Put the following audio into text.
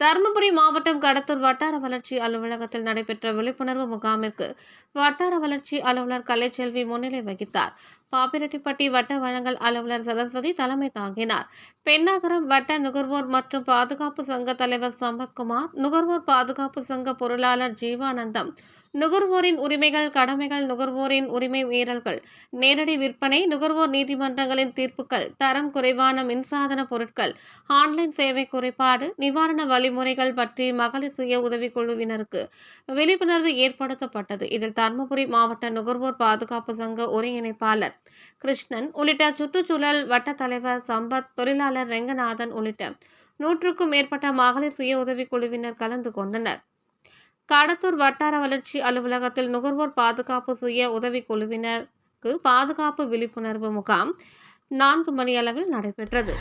தருமபுரி மாவட்டம் கடத்தூர் வட்டார வளர்ச்சி அலுவலகத்தில் நடைபெற்ற விழிப்புணர்வு முகாமிற்கு வட்டார வளர்ச்சி அலுவலர் கலைச்செல்வி முன்னிலை வகித்தார். பாப்பிரெட்டிப்பட்டி வட்ட வழங்கல் அலுவலர் சரஸ்வதி தலைமை தாங்கினார். பென்னாகரம் வட்ட நுகர்வோர் மற்றும் பாதுகாப்பு சங்க தலைவர் சம்பத்குமார், நுகர்வோர் பாதுகாப்பு சங்க பொருளாளர் ஜீவானந்தம், நுகர்வோரின் உரிமைகள் கடமைகள், நுகர்வோரின் உரிமை மீறல்கள், நேரடி விற்பனை, நுகர்வோர் நீதிமன்றங்களின் தீர்ப்புகள், தரம் குறைவான மின்சாதன பொருட்கள், ஆன்லைன் சேவை குறைபாடு நிவாரண வழிமுறைகள் பற்றி மகளிர் சுய உதவிக்குழுவினருக்கு விழிப்புணர்வு ஏற்படுத்தப்பட்டது. இதில் தருமபுரி மாவட்ட நுகர்வோர் பாதுகாப்பு சங்க ஒருங்கிணைப்பாளர் கிருஷ்ணன் உள்ளிட்ட சுற்றுச்சூழல் வட்ட தலைவர் சம்பத், தொழிலாளர் ரெங்கநாதன் உள்ளிட்ட 100க்கும் மேற்பட்ட மகளிர் சுய உதவிக்குழுவினர் கலந்து கொண்டனர். கடத்தூர் வட்டார வளர்ச்சி அலுவலகத்தில் நுகர்வோர் பாதுகாப்பு சுய உதவிக்குழுவினருக்கு பாதுகாப்பு விழிப்புணர்வு முகாம் 4 மணியளவில் நடைபெற்றது.